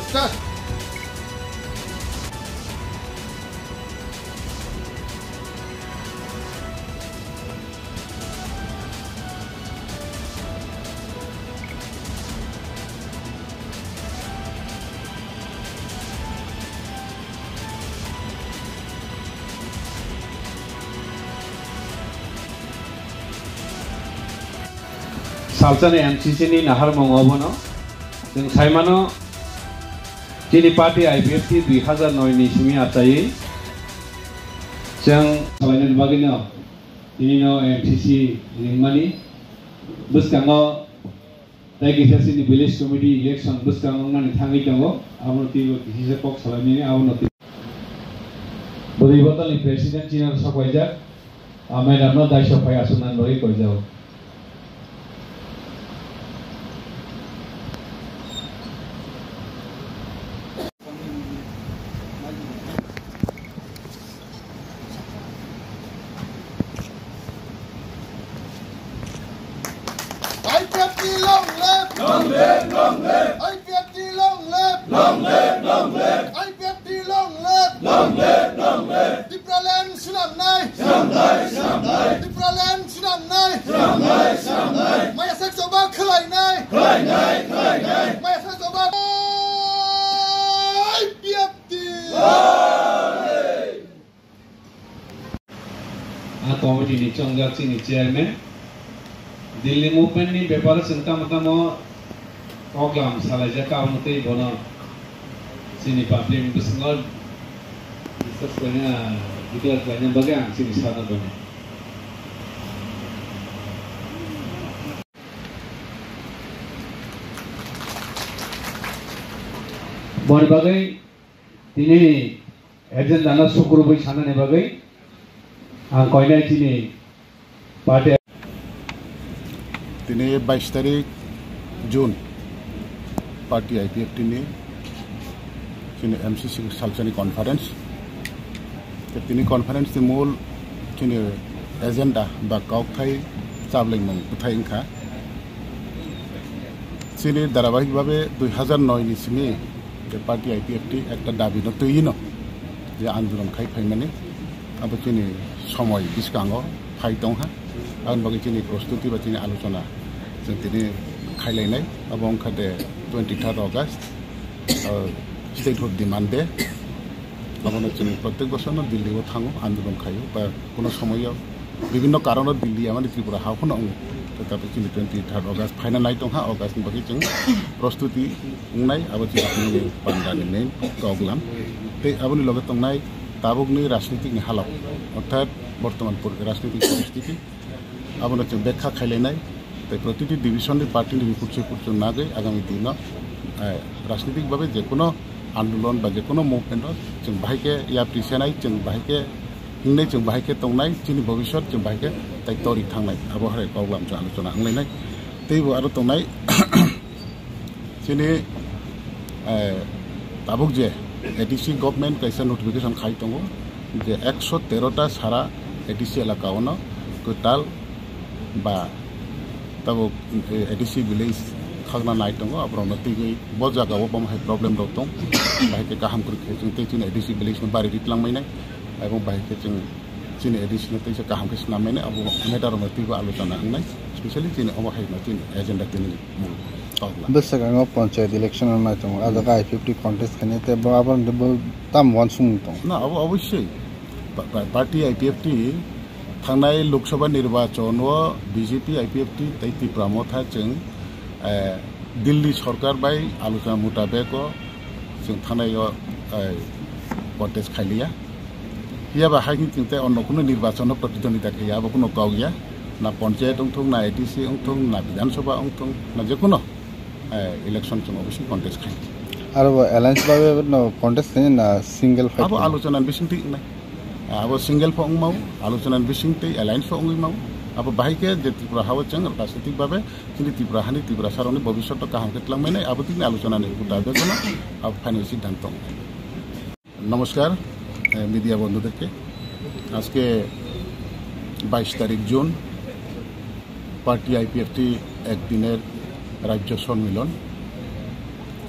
Start. Salsane MCC ni nahar mongobono जों साइमानो जोंनि party IPFT 2009 नि सिमि आतायै जों सालायनो बागैनो दिनैनो MCC लिंमानि बुस्काङो दायगिसासिनि भिलेज कमिटि इलेक्शन बुस्काङो नानै थाङै दङ आबनति हिसे पक सालायनायनि आबनति बरिबतलनि प्रेसिडेन्ट जिनार सफायजा मेडामनो दाय सफाय आसुनान लरि कयजाव IPFT long live! Long live! Long live! IPFT long live! Long live! Long live! IPFT long live! Long live! Long live! Tipraland Sinam Nai! Sinam Nai! Sinam Nai! Tipraland Sinam Nai! Sinam Nai! Sinam Nai! Maya Saksoba Khalai Nai! Khalai Nai! Khalai Nai! Maya Saksoba IPFT! committee ni chongjak ni chairman Delhi movement ni bepar sengka matamo program salaja kaunutei bono sini public bisngol discuss kanya declare kanya bagang sini sana bono bono bagai ini agenda na sukuru bai sana ne bagai ang koina sini party दिने 22 तारीख जून party IPFT ने चिने MCC सालचनी conference ते तिनी conference ते मूल चिने agenda बा काउथाई चाबलेंमोन बुथाइंखा चिने धाराबाहिक भावे 2009 नि सिमि जे पार्टी IPFT एकटा दाबि न तैयिनो जे आन्दोलन खाइ फाइमाने अब चिने समय बिस्कांगो फाइ दंहा आं बागै चिनि प्रस्तुति बा चिनि आलोचना जों दिनै खायलायनाय अब अंखादे 23 अगस्त स्टेट अफ डिमांड डे आबनो जों प्रत्येक बছरनो दिल्लीआव थाङो आन्दोलन खायो बा कोनो समायाव विभिन्न कारणत दिल्लीआ माने त्रिपुरा हाखौनो आं तथापि चिनि 23 अगस्त फाइनल नाइट दंहा अगस्तनि बागै जों प्रस्तुति बुंनाय अब जोंनि पान्डानि मेन प्रग्राम बे आबनि लगे तंनाय ताबुकनि राजनीतिकनि हालत अर्थात बर्तमान राजनीतिक परिस्थिति आबनो जों बेखा खायलायनाय प्रतिटी डिविजन पार्टी विपुट ना गई आगामी दिन राजनीतिक भाव जेको आंदोलन जेको मुभमेंट जों बाहायके या प्रिसेनाय जों बाहायके हिंनाय जों बाहायके तंनाय जोंनि भविष्यत जों बाहायके दायित्वरि थांनाय आबहावाय प्रग्राम जों आलोचना आंलायनाय तैबो आरो तंनाय जोंनि ताबुक जे ADC गवर्नमेंट कैसा नोटिफिकेशन खाइ दङ जे 113टा सारा ADC एलाकायावनो गोटाल बा तब ADC विलेज खागना नाइट दङ आब्रावनो तिगै ब जागाव बमहाय प्रब्लेम दं बाहायके गाहाम करखे जों तेजिन ADC विलेज न बारि रितलांमायनाय एबं बाहायके जों जिन ADC न तेज गाहाम के नामायनाय अब मेटार न तिगो आलोचना आंनाय स्पेशली जिन अबहाय न जिन एजेंडा तिनि मूल बेसगाङाव पञ्चायत इलेक्शन मा दङ आजका IPFT कन्टेस्ट खने ते बाबन ताम वानसुं दङ ना अब अवश्य पार्टी IPFT थांनाय लोकसभा निर्वाचन BJP IPFT तै त्रिपुरायाव था जों दिल्ली सरकार बाय आलोचना मुताबिक जों थांनाय कन्टेस्ट खायलिया हियाबा हायनि चिंता अन्य कोनो निर्वाचन प्रतिद्वंदिता गैया अब कोनो गाव गैया ना पंचायत अंथं ना ADC अंथं ना विधानसभा अंथं ना जेकुनो इलेक्शन जों अवश्य कन्टेस्ट खाय आरो एलायन्स बाबे न कन्टेस्ट खने ना सिंगल फाइट अब आलोचना बिसिंथि नाय अब सिंगल फंग माव आलोचना बिसिंथि एलायन्स फंग माव अब बाहायके जे त्रिपुरा हाव जों राजनीतिक भाबे जोंनि त्रिपुरा हानि त्रिपुरा सारनि भविष्यत गाहाम केतलांमायनाय अब तिनि आलोचना नि उदाबे कोन अब फाइनल सिद्धांत नमस्कार मीडिया बंधुদেরকে আজকে 22 তারিখ জুন পার্টি IPFT একদিনের রাজ্য সম্মেলন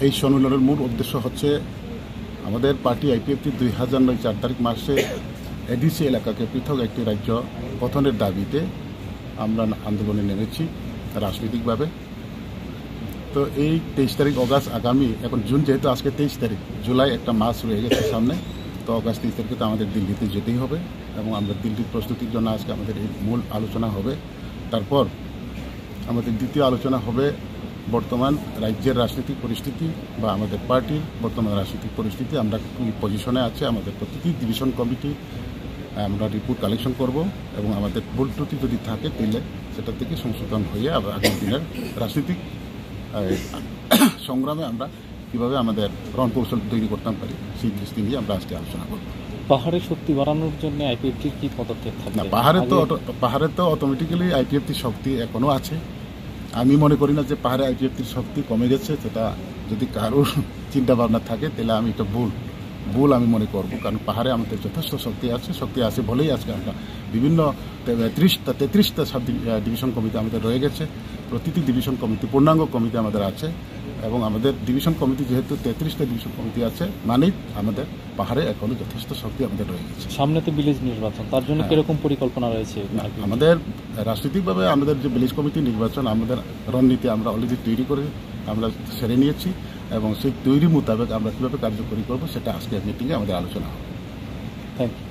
এই সম্মেলনের মূল উদ্দেশ্য হচ্ছে আমাদের পার্টি আইপিএফটি 2009 4 তারিখ মাসে এডিসি এলাকাকে পৃথক একটি রাজ্য গঠনের দাবিতে আমরা আন্দোলনে নেমেছি রাজনৈতিকভাবে। তো এই 23 তারিখ অগাস্ট আগামী, এখন জুন যেহেতু আজকে 23 তারিখ, জুলাই একটা মাস রয়ে গেছে সামনে, তো অগাস্ট 23 তারিখে তো আমাদের দিল্লিতে যেতেই হবে এবং আমরা দিল্লির প্রস্তুতির জন্য আজকে আমাদের এই মূল আলোচনা হবে। তারপর আমাদের দ্বিতীয় আলোচনা হবে বর্তমান রাজ্যের রাজনৈতিক পরিস্থিতি বা আমাদের পার্টির বর্তমান রাজনৈতিক পরিস্থিতি, আমরা কি পজিশনে আছে, আমাদের প্রতিটি ডিভিশন কমিটি আমরা রিপোর্ট কালেকশন করব এবং আমাদের ভুল ত্রুটি যদি থাকে তাহলে সেটা থেকে সংশোধন হয়ে আবার আগামী দিনের রাজনৈতিক সংগ্রামে আমরা কীভাবে আমাদের রণকৌশল তৈরি করতে পারি সেই দৃষ্টি নিয়ে আমরা আজকে আলোচনা করব। পাহাড়ের শক্তি বাড়ানোর জন্য আইপিএফটির কি পদক্ষেপ থাকবে? না, পাহাড়ে তো অটোমেটিক্যালি আইপিএফটির শক্তি এখনও আছে। আমি মনে করি না যে পাহাড়ে আইপিএফটির শক্তি কমে গেছে। সেটা যদি কারোর চিন্তা ভাবনা থাকে তাহলে আমি এটা ভুল আমি মনে করব, কারণ পাহাড়ে আমাদের যথেষ্ট শক্তি আছে বলেই আজকে আমরা বিভিন্ন 33টা সাব ডিভিশন কমিটি আমাদের রয়ে গেছে। প্রতিটি ডিভিশন কমিটি পূর্ণাঙ্গ কমিটি আমাদের আছে এবং আমাদের ডিভিশন কমিটি যেহেতু 33টা ডিভিশন কমিটি আছে মানেই আমাদের পাহাড়ে এখনো যথেষ্ট শক্তি আমাদের রয়ে গেছে। সামনে তো ভিলেজ নির্বাচন, তার জন্য কিরকম পরিকল্পনা রয়েছে? আমাদের রাজনৈতিকভাবে আমাদের যে ভিলেজ কমিটি নির্বাচন, আমাদের রণনীতি আমরা অলরেডি তৈরি করে আমরা সেরে নিয়েছি এবং সেই তৈরি মোতাবেক আমরা কীভাবে কার্যকরী করবো সেটা আজকের মিটিংয়ে আমাদের আলোচনা হবে। Thank you.